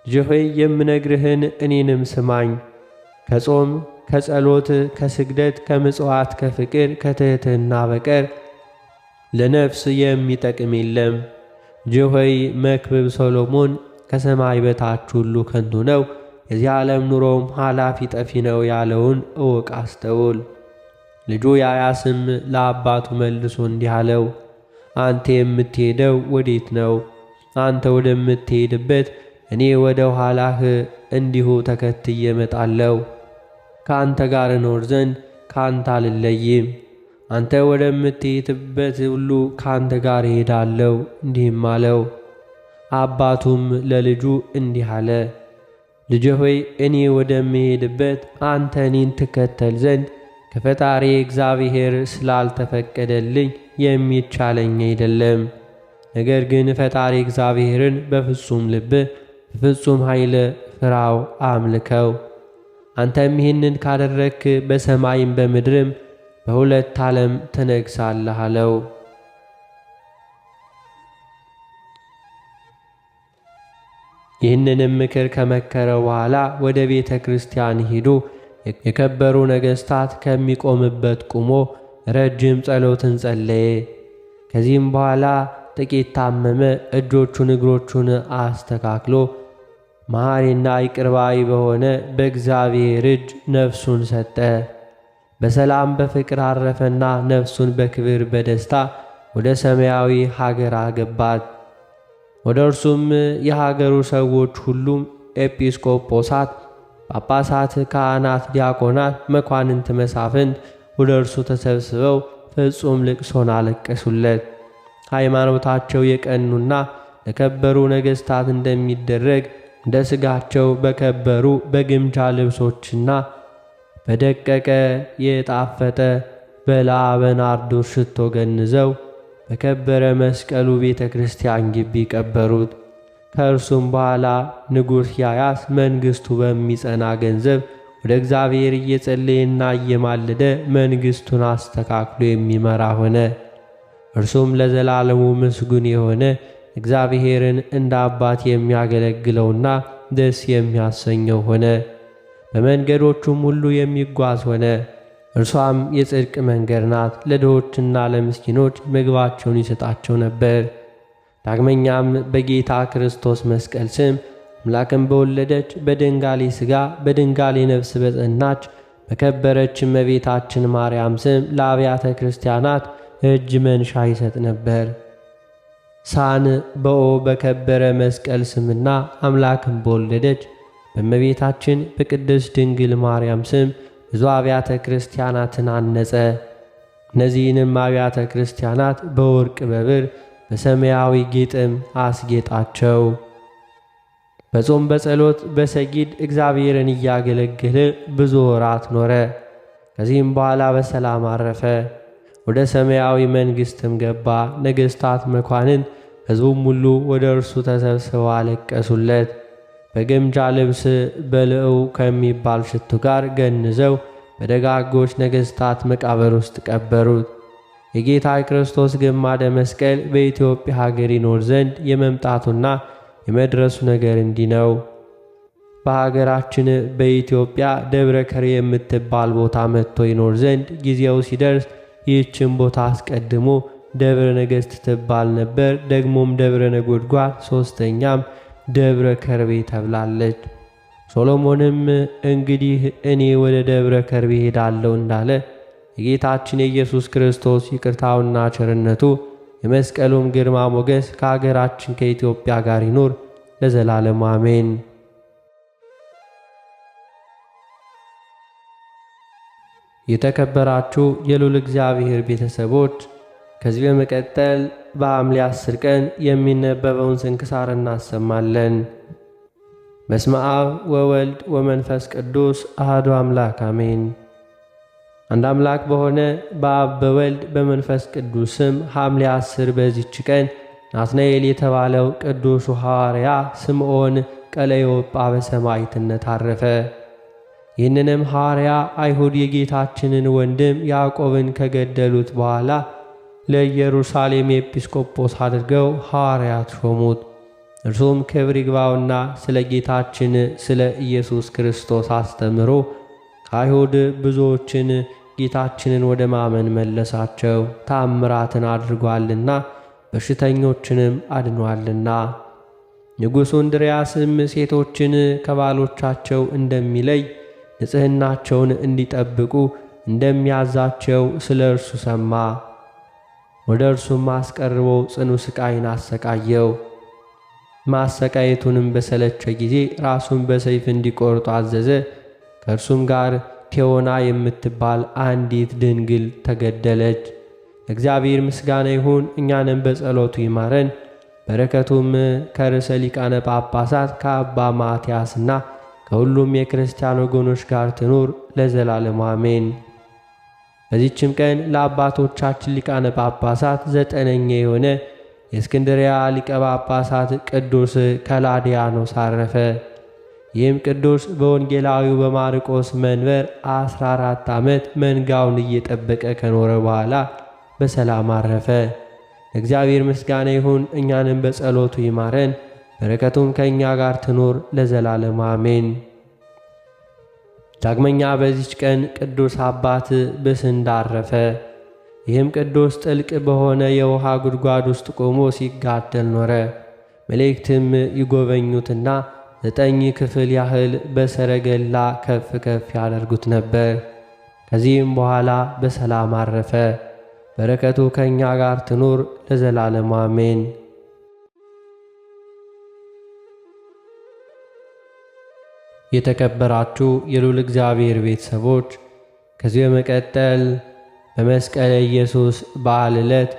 ልጄ ሆይ የምነግርህን እኔንም ስማኝ። ከጾም ከጸሎት ከስግደት ከምጽዋት ከፍቅር ከትሕትና በቀር ለነፍስ የሚጠቅም የለም። ልጄ ሆይ መክብብ ሰሎሞን ከሰማይ በታች ሁሉ ከንቱ ነው፣ የዚህ ዓለም ኑሮም ኃላፊ ጠፊ ነው ያለውን እወቅ አስተውል። ልጁ ያያስም ለአባቱ መልሶ እንዲህ አለው፣ አንተ የምትሄደው ወዴት ነው? አንተ ወደምትሄድበት እኔ ወደ ኋላህ እንዲሁ ተከትዬ እመጣለሁ። ከአንተ ጋር እኖር ዘንድ ከአንተ አልለይም። አንተ ወደምትሄድበት ሁሉ ከአንተ ጋር እሄዳለሁ። እንዲህም አለው። አባቱም ለልጁ እንዲህ አለ፣ ልጄ ሆይ እኔ ወደምሄድበት አንተ እኔን ትከተል ዘንድ ከፈጣሪ እግዚአብሔር ስላልተፈቀደልኝ የሚቻለኝ አይደለም። ነገር ግን ፈጣሪ እግዚአብሔርን በፍጹም ልብ በፍጹም ኃይል ፍራው፣ አምልከው። አንተም ይህንን ካደረግክ በሰማይም በምድርም በሁለት ዓለም ትነግሣለህ አለው። ይህንንም ምክር ከመከረው በኋላ ወደ ቤተ ክርስቲያን ሂዱ። የከበሩ ነገሥታት ከሚቆምበት ቁሞ ረጅም ጸሎትን ጸለየ። ከዚህም በኋላ ጥቂት ታመመ። እጆቹን እግሮቹን አስተካክሎ መሐሪና ይቅር ባይ በሆነ በእግዚአብሔር እጅ ነፍሱን ሰጠ። በሰላም በፍቅር አረፈና ነፍሱን በክብር በደስታ ወደ ሰማያዊ ሀገር አገባት። ወደ እርሱም የሀገሩ ሰዎች ሁሉም ኤጲስቆጶሳት፣ ጳጳሳት፣ ካህናት፣ ዲያቆናት፣ መኳንንት፣ መሳፍንት ወደ እርሱ ተሰብስበው ፍጹም ልቅሶን አለቀሱለት። ሃይማኖታቸው የቀኑና ለከበሩ ነገሥታት እንደሚደረግ እንደ ሥጋቸው በከበሩ በግምጃ ልብሶችና በደቀቀ የጣፈጠ በላበ ናርዶስ ሽቶ ገንዘው በከበረ መስቀሉ ቤተ ክርስቲያን ግቢ ቀበሩት። ከእርሱም በኋላ ንጉሥ ያያስ መንግሥቱ በሚጸና ገንዘብ ወደ እግዚአብሔር እየጸለየና እየማለደ መንግሥቱን አስተካክሎ የሚመራ ሆነ። እርሱም ለዘላለሙ ምስጉን የሆነ እግዚአብሔርን እንደ አባት የሚያገለግለውና ደስ የሚያሰኘው ሆነ። በመንገዶቹም ሁሉ የሚጓዝ ሆነ። እርሷም የጽድቅ መንገድ ናት። ለድሆችና ለምስኪኖች ምግባቸውን ይሰጣቸው ነበር። ዳግመኛም በጌታ ክርስቶስ መስቀል ስም አምላክን በወለደች በድንጋሌ ሥጋ በድንጋሌ ነፍስ በጸናች በከበረች እመቤታችን ማርያም ስም ለአብያተ ክርስቲያናት እጅ መንሻ ይሰጥ ነበር። ሳን በኦ በከበረ መስቀል ስምና አምላክን በወለደች በእመቤታችን በቅድስት ድንግል ማርያም ስም ብዙ አብያተ ክርስቲያናትን አነጸ። እነዚህንም አብያተ ክርስቲያናት በወርቅ በብር በሰማያዊ ጌጥም አስጌጣቸው። በጾም በጸሎት በሰጊድ እግዚአብሔርን እያገለገለ ብዙ ወራት ኖረ። ከዚህም በኋላ በሰላም አረፈ። ወደ ሰማያዊ መንግሥትም ገባ። ነገሥታት፣ መኳንንት፣ ሕዝቡም ሁሉ ወደ እርሱ ተሰብስበው አለቀሱለት። በግምጃ ልብስ በልዕው ከሚባል ሽቱ ጋር ገንዘው በደጋጎች ነገሥታት መቃብር ውስጥ ቀበሩት። የጌታ ክርስቶስ ግማደ መስቀል በኢትዮጵያ ሀገር ይኖር ዘንድ የመምጣቱና የመድረሱ ነገር እንዲህ ነው። በሀገራችን በኢትዮጵያ ደብረ ከርቤ የምትባል ቦታ መጥቶ ይኖር ዘንድ ጊዜው ሲደርስ ይህችን ቦታ አስቀድሞ ደብረ ነገሥት ትባል ነበር። ደግሞም ደብረ ነጎድጓድ፣ ሦስተኛም ደብረ ከርቤ ተብላለች። ሶሎሞንም እንግዲህ እኔ ወደ ደብረ ከርቤ ሄዳለሁ እንዳለ የጌታችን የኢየሱስ ክርስቶስ ይቅርታውና ቸርነቱ የመስቀሉም ግርማ ሞገስ ከአገራችን ከኢትዮጵያ ጋር ይኑር ለዘላለሙ አሜን። የተከበራችሁ የልዑል እግዚአብሔር ቤተሰቦች ከዚህ በመቀጠል በሐምሌ 10 ቀን የሚነበበውን ስንክሳር እናሰማለን። በስመ አብ ወወልድ ወመንፈስ ቅዱስ አሐዱ አምላክ አሜን። አንድ አምላክ በሆነ በአብ በወልድ በመንፈስ ቅዱስ ስም ሐምሌ 10 በዚች ቀን ናትናኤል የተባለው ቅዱሱ ሐዋርያ ስምዖን ቀለዮጳ በሰማዕትነት አረፈ። ይህንንም ሐዋርያ አይሁድ የጌታችንን ወንድም ያዕቆብን ከገደሉት በኋላ ለኢየሩሳሌም ኤጲስቆጶስ አድርገው ሐዋርያት ሾሙት። እርሱም ክብር ይግባውና ስለ ጌታችን ስለ ኢየሱስ ክርስቶስ አስተምሮ ከአይሁድ ብዙዎችን ጌታችንን ወደ ማመን መለሳቸው። ታምራትን አድርጓልና በሽተኞችንም አድኗልና። ንጉሡ እንድርያስም ሴቶችን ከባሎቻቸው እንደሚለይ ንጽሕናቸውን እንዲጠብቁ እንደሚያዛቸው ስለ እርሱ ሰማ። ወደ እርሱም አስቀርቦ ጽኑ ሥቃይን አሰቃየው። ማሰቃየቱንም በሰለቸ ጊዜ ራሱን በሰይፍ እንዲቆርጡ አዘዘ። ከእርሱም ጋር ቴዎና የምትባል አንዲት ድንግል ተገደለች። እግዚአብሔር ምስጋና ይሁን፣ እኛንም በጸሎቱ ይማረን። በረከቱም ከርዕሰ ሊቃነ ጳጳሳት ከአባ ማትያስና ከሁሉም የክርስቲያን ወገኖች ጋር ትኑር ለዘላለሙ አሜን። በዚህችም ቀን ለአባቶቻችን ሊቃነ ጳጳሳት 9ኛ የሆነ የእስክንድርያ ሊቀ ጳጳሳት ቅዱስ ከላዲያኖስ አረፈ። ይህም ቅዱስ በወንጌላዊው በማርቆስ መንበር 14 ዓመት መንጋውን እየጠበቀ ከኖረ በኋላ በሰላም አረፈ። ለእግዚአብሔር ምስጋና ይሁን፣ እኛንም በጸሎቱ ይማረን፣ በረከቱም ከእኛ ጋር ትኑር ለዘላለም አሜን። ዳግመኛ በዚች ቀን ቅዱስ አባት ብስንዳ አረፈ። ይህም ቅዱስ ጥልቅ በሆነ የውሃ ጉድጓድ ውስጥ ቆሞ ሲጋደል ኖረ። መላእክትም ይጎበኙትና 9 ክፍል ያህል በሰረገላ ከፍ ከፍ ያደርጉት ነበር። ከዚህም በኋላ በሰላም አረፈ። በረከቱ ከእኛ ጋር ትኑር ለዘላለሙ አሜን። የተከበራችሁ የልዑል እግዚአብሔር ቤተሰቦች ከዚህ በመቀጠል በመስቀለ ኢየሱስ በዓል ዕለት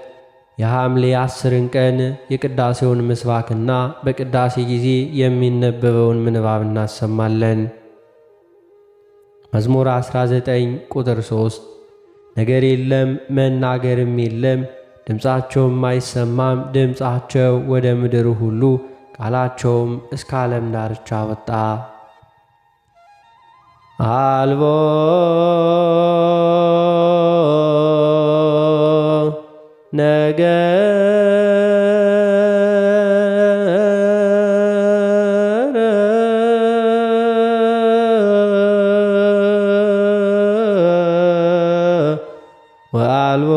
የሐምሌ 10ን ቀን የቅዳሴውን ምስባክና በቅዳሴ ጊዜ የሚነበበውን ምንባብ እናሰማለን። መዝሙር 19 ቁጥር 3 ነገር የለም መናገርም የለም፣ ድምፃቸውም አይሰማም፣ ድምፃቸው ወደ ምድር ሁሉ ቃላቸውም እስከ ዓለም ዳርቻ ወጣ። አልቦ ነገር ወአልቦ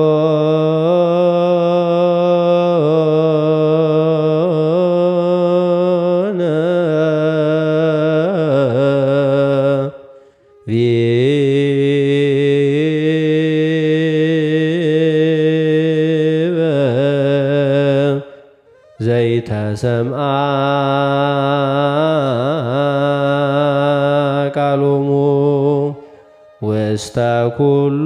ዘይተሰምዐ ቃሎሙ ውስተ ኩሉ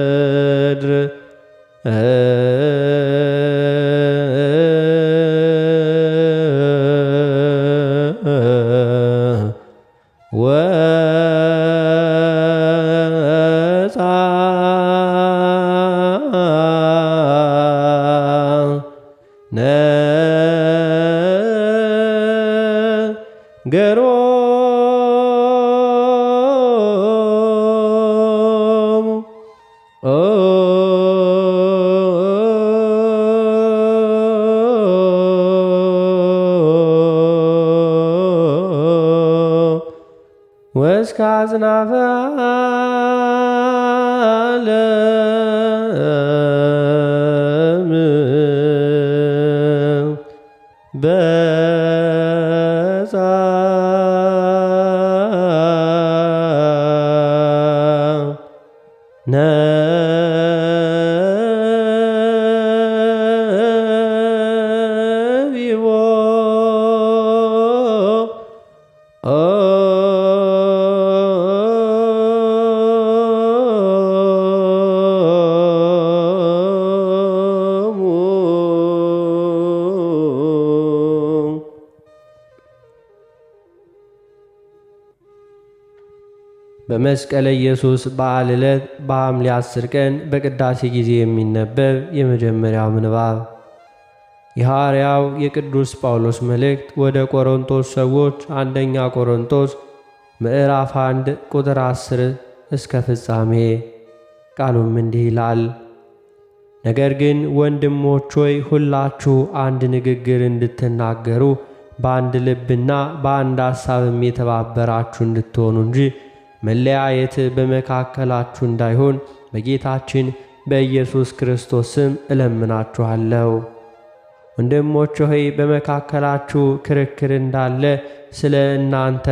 ምድር ነገሮሙ ወእስከ አጽናፈ ዓለም በጻ ነቢቦ በመስቀለ ኢየሱስ በዓል ዕለት በሐምሌ 10 ቀን በቅዳሴ ጊዜ የሚነበብ የመጀመሪያው ምንባብ የሐዋርያው የቅዱስ ጳውሎስ መልእክት ወደ ቆሮንቶስ ሰዎች አንደኛ ቆሮንቶስ ምዕራፍ 1 ቁጥር 10 እስከ ፍጻሜ። ቃሉም እንዲህ ይላል። ነገር ግን ወንድሞች ሆይ ሁላችሁ አንድ ንግግር እንድትናገሩ በአንድ ልብና በአንድ ሐሳብም የተባበራችሁ እንድትሆኑ እንጂ መለያየት በመካከላችሁ እንዳይሆን በጌታችን በኢየሱስ ክርስቶስ ስም እለምናችኋለሁ። ወንድሞች ሆይ በመካከላችሁ ክርክር እንዳለ ስለ እናንተ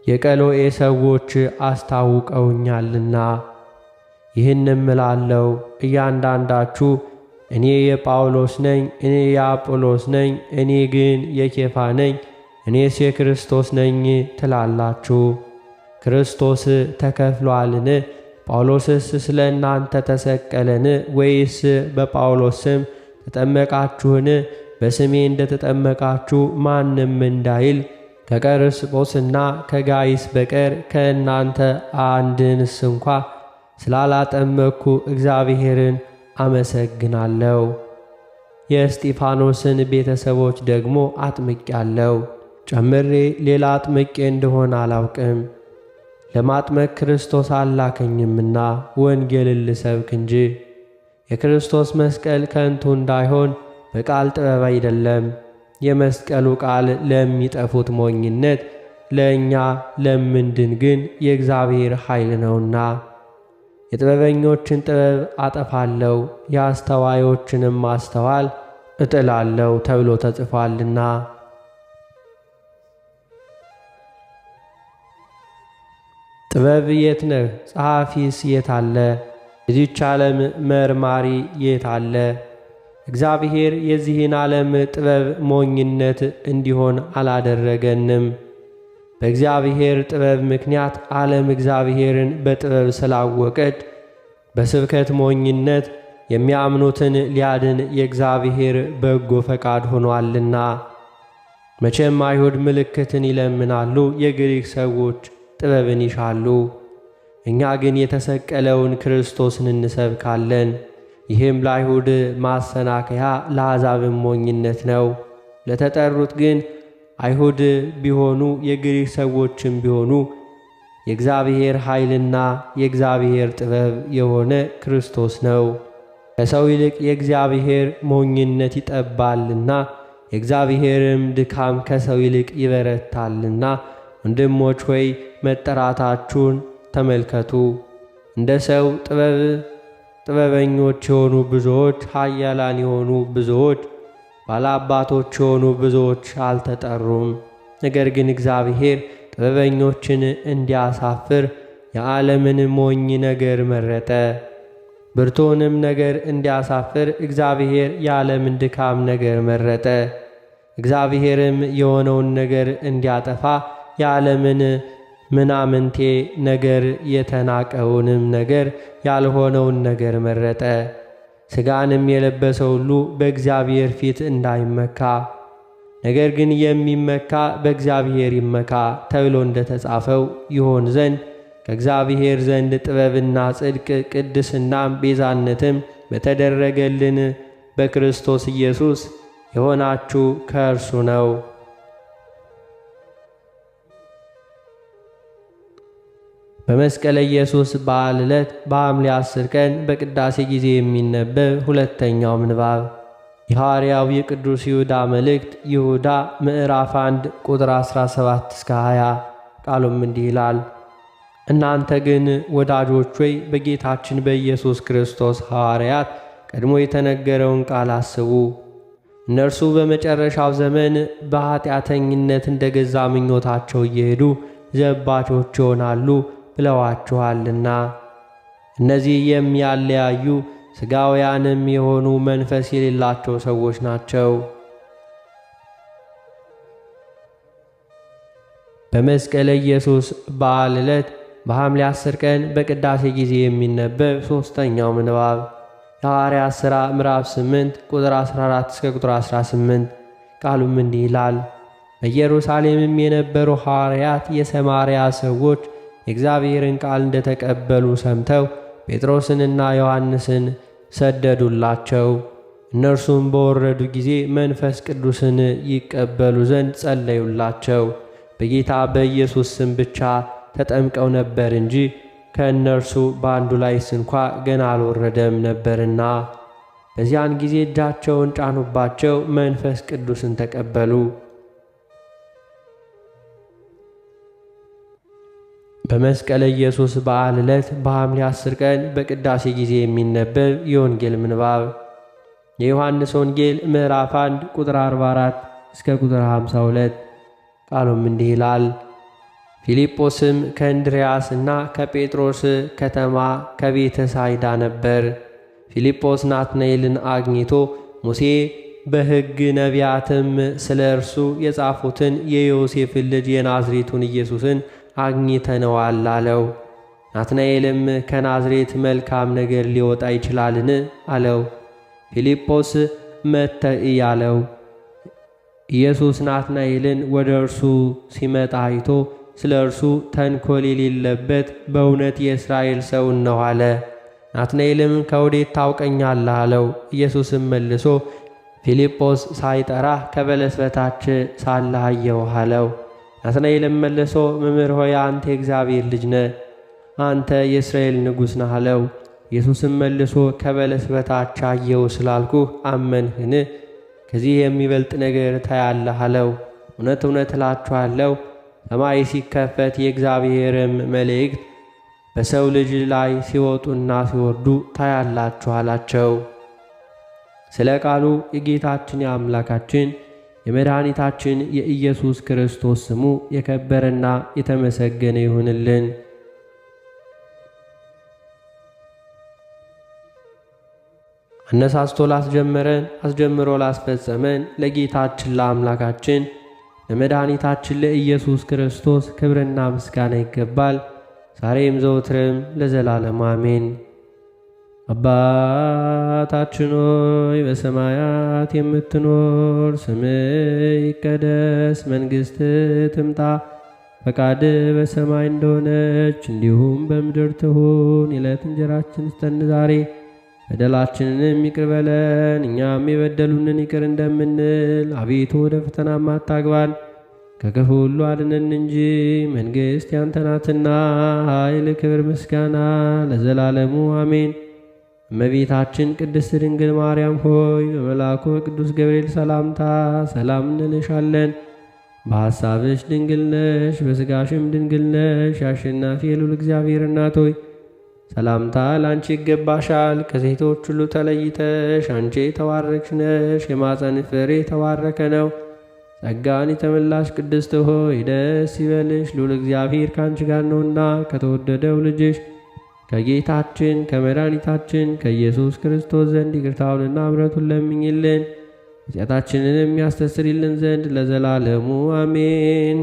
የቀሎኤ ሰዎች አስታውቀውኛልና ይህንም እላለሁ፣ እያንዳንዳችሁ እኔ የጳውሎስ ነኝ፣ እኔ የአጵሎስ ነኝ፣ እኔ ግን የኬፋ ነኝ፣ እኔስ የክርስቶስ ነኝ ትላላችሁ። ክርስቶስ ተከፍሏልን? ጳውሎስስ ስለ እናንተ ተሰቀለን? ወይስ በጳውሎስ ስም ተጠመቃችሁን? በስሜ እንደ ተጠመቃችሁ ማንም እንዳይል ከቀርስጶስና ከጋይስ በቀር ከእናንተ አንድንስ እንኳ ስላላጠመቅኩ እግዚአብሔርን አመሰግናለሁ። የእስጢፋኖስን ቤተሰቦች ደግሞ አጥምቄአለሁ። ጨምሬ ሌላ አጥምቄ እንደሆነ አላውቅም። ለማጥመቅ ክርስቶስ አላከኝምና ወንጌልን ልሰብክ እንጂ። የክርስቶስ መስቀል ከንቱ እንዳይሆን በቃል ጥበብ አይደለም። የመስቀሉ ቃል ለሚጠፉት ሞኝነት፣ ለእኛ ለምንድን ግን የእግዚአብሔር ኃይል ነውና። የጥበበኞችን ጥበብ አጠፋለሁ፣ የአስተዋዮችንም ማስተዋል እጥላለሁ ተብሎ ተጽፏልና። ጥበብ የት ነህ? ጸሐፊስ የት አለ? የዚህች ዓለም መርማሪ የት አለ? እግዚአብሔር የዚህን ዓለም ጥበብ ሞኝነት እንዲሆን አላደረገንም። በእግዚአብሔር ጥበብ ምክንያት ዓለም እግዚአብሔርን በጥበብ ስላወቀች በስብከት ሞኝነት የሚያምኑትን ሊያድን የእግዚአብሔር በጎ ፈቃድ ሆኗልና። መቼም አይሁድ ምልክትን ይለምናሉ፣ የግሪክ ሰዎች ጥበብን ይሻሉ። እኛ ግን የተሰቀለውን ክርስቶስን እንሰብካለን። ይህም ለአይሁድ ማሰናከያ ለአሕዛብም ሞኝነት ነው። ለተጠሩት ግን አይሁድ ቢሆኑ የግሪክ ሰዎችም ቢሆኑ የእግዚአብሔር ኃይልና የእግዚአብሔር ጥበብ የሆነ ክርስቶስ ነው። ከሰው ይልቅ የእግዚአብሔር ሞኝነት ይጠባልና የእግዚአብሔርም ድካም ከሰው ይልቅ ይበረታልና። ወንድሞች ሆይ መጠራታችሁን ተመልከቱ። እንደ ሰው ጥበበኞች የሆኑ ብዙዎች፣ ኃያላን የሆኑ ብዙዎች፣ ባላባቶች የሆኑ ብዙዎች አልተጠሩም። ነገር ግን እግዚአብሔር ጥበበኞችን እንዲያሳፍር የዓለምን ሞኝ ነገር መረጠ። ብርቱውንም ነገር እንዲያሳፍር እግዚአብሔር የዓለምን ድካም ነገር መረጠ። እግዚአብሔርም የሆነውን ነገር እንዲያጠፋ የዓለምን ምናምንቴ ነገር የተናቀውንም ነገር ያልሆነውን ነገር መረጠ። ሥጋንም የለበሰ ሁሉ በእግዚአብሔር ፊት እንዳይመካ፣ ነገር ግን የሚመካ በእግዚአብሔር ይመካ ተብሎ እንደተጻፈው ይሆን ዘንድ ከእግዚአብሔር ዘንድ ጥበብና ጽድቅ ቅድስናም ቤዛነትም በተደረገልን በክርስቶስ ኢየሱስ የሆናችሁ ከእርሱ ነው። በመስቀለ ኢየሱስ በዓል ዕለት በሐምሌ 10 ቀን በቅዳሴ ጊዜ የሚነበብ ሁለተኛው ምንባብ የሐዋርያው የቅዱስ ይሁዳ መልእክት ይሁዳ ምዕራፍ 1 ቁጥር 17 እስከ 20። ቃሉም እንዲህ ይላል። እናንተ ግን ወዳጆች ሆይ በጌታችን በኢየሱስ ክርስቶስ ሐዋርያት ቀድሞ የተነገረውን ቃል አስቡ። እነርሱ በመጨረሻው ዘመን በኃጢአተኝነት እንደ ገዛ ምኞታቸው እየሄዱ ዘባቾች ይሆናሉ ብለዋችኋልና። እነዚህ የሚያለያዩ ሥጋውያንም የሆኑ መንፈስ የሌላቸው ሰዎች ናቸው። በመስቀለ ኢየሱስ በዓል ዕለት በሐምሌ 10 ቀን በቅዳሴ ጊዜ የሚነበብ ሦስተኛው ምንባብ የሐዋርያት ሥራ ምዕራፍ 8 ቁጥር 14 እስከ ቁጥር 18። ቃሉም እንዲህ ይላል። በኢየሩሳሌምም የነበሩ ሐዋርያት የሰማርያ ሰዎች የእግዚአብሔርን ቃል እንደተቀበሉ ሰምተው ጴጥሮስንና ዮሐንስን ሰደዱላቸው። እነርሱም በወረዱ ጊዜ መንፈስ ቅዱስን ይቀበሉ ዘንድ ጸለዩላቸው። በጌታ በኢየሱስ ስም ብቻ ተጠምቀው ነበር እንጂ ከእነርሱ በአንዱ ላይ ስንኳ ገና አልወረደም ነበርና። በዚያን ጊዜ እጃቸውን ጫኑባቸው፣ መንፈስ ቅዱስን ተቀበሉ። በመስቀለ ኢየሱስ በዓል ዕለት በሐምሌ 10 ቀን በቅዳሴ ጊዜ የሚነበብ የወንጌል ምንባብ የዮሐንስ ወንጌል ምዕራፍ 1 ቁጥር 44 እስከ ቁጥር 52። ቃሉም እንዲህ ይላል። ፊልጶስም ከእንድርያስና ከጴጥሮስ ከተማ ከቤተ ሳይዳ ነበር። ፊልጶስ ናትናኤልን አግኝቶ ሙሴ በሕግ ነቢያትም ስለ እርሱ የጻፉትን የዮሴፍን ልጅ የናዝሬቱን ኢየሱስን አግኝተነዋል አለው። ናትናኤልም ከናዝሬት መልካም ነገር ሊወጣ ይችላልን? አለው። ፊልጶስ መጥተህ እይ አለው። ኢየሱስ ናትናኤልን ወደ እርሱ ሲመጣ አይቶ ስለ እርሱ ተንኰል የሌለበት በእውነት የእስራኤል ሰው ነው አለ። ናትናኤልም ከወዴት ታውቀኛለህ? አለው። ኢየሱስም መልሶ ፊልጶስ ሳይጠራህ ከበለስ በታች ሳለህ አየሁህ አለው። ናትናኤልም መልሶ መምህር ሆይ አንተ የእግዚአብሔር ልጅ ነህ፣ አንተ የእስራኤል ንጉሥ ነህ አለው። ኢየሱስም መልሶ ከበለስ በታች አየሁ ስላልኩህ አመንህን? ከዚህ የሚበልጥ ነገር ታያለህ አለው። እውነት እውነት እላችኋለሁ ሰማይ ሲከፈት የእግዚአብሔርም መላእክት በሰው ልጅ ላይ ሲወጡና ሲወርዱ ታያላችሁ አላቸው። ስለ ቃሉ የጌታችን የአምላካችን የመድኃኒታችን የኢየሱስ ክርስቶስ ስሙ የከበረና የተመሰገነ ይሁንልን። አነሳስቶ ላስጀመረን አስጀምሮ ላስፈጸመን ለጌታችን ለአምላካችን ለመድኃኒታችን ለኢየሱስ ክርስቶስ ክብርና ምስጋና ይገባል፣ ዛሬም ዘወትርም ለዘላለም አሜን። አባታችን ሆይ በሰማያት የምትኖር፣ ስምህ ይቀደስ፣ መንግሥትህ ትምጣ፣ ፈቃድህ በሰማይ እንደሆነች እንዲሁም በምድር ትሁን። የዕለት እንጀራችንን ስጠን ዛሬ፣ በደላችንንም ይቅር በለን እኛም የበደሉንን ይቅር እንደምንል። አቤቱ ወደ ፈተናም አታግባን ከክፉ ሁሉ አድነን እንጂ መንግሥት ያንተ ናትና፣ ኃይል፣ ክብር፣ ምስጋና ለዘላለሙ አሜን። እመቤታችን ቅድስት ድንግል ማርያም ሆይ በመልአኩ ቅዱስ ገብርኤል ሰላምታ ሰላም እንልሻለን። በሐሳብሽ ድንግል ነሽ፣ በሥጋሽም ድንግል ነሽ። የአሸናፊ የልዑል እግዚአብሔር እናት ሆይ ሰላምታ ለአንቺ ይገባሻል። ከሴቶች ሁሉ ተለይተሽ አንቺ የተባረክሽ ነሽ፣ የማኅፀንሽ ፍሬ የተባረከ ነው። ጸጋን የተመላሽ ቅድስት ሆይ ደስ ይበልሽ፣ ልዑል እግዚአብሔር ከአንቺ ጋር ነውና ከተወደደው ልጅሽ ከጌታችን ከመድኃኒታችን ከኢየሱስ ክርስቶስ ዘንድ ይቅርታውንና ምሕረቱን ለምኝልን ኃጢአታችንንም ያስተሰርይልን ዘንድ ለዘላለሙ አሜን።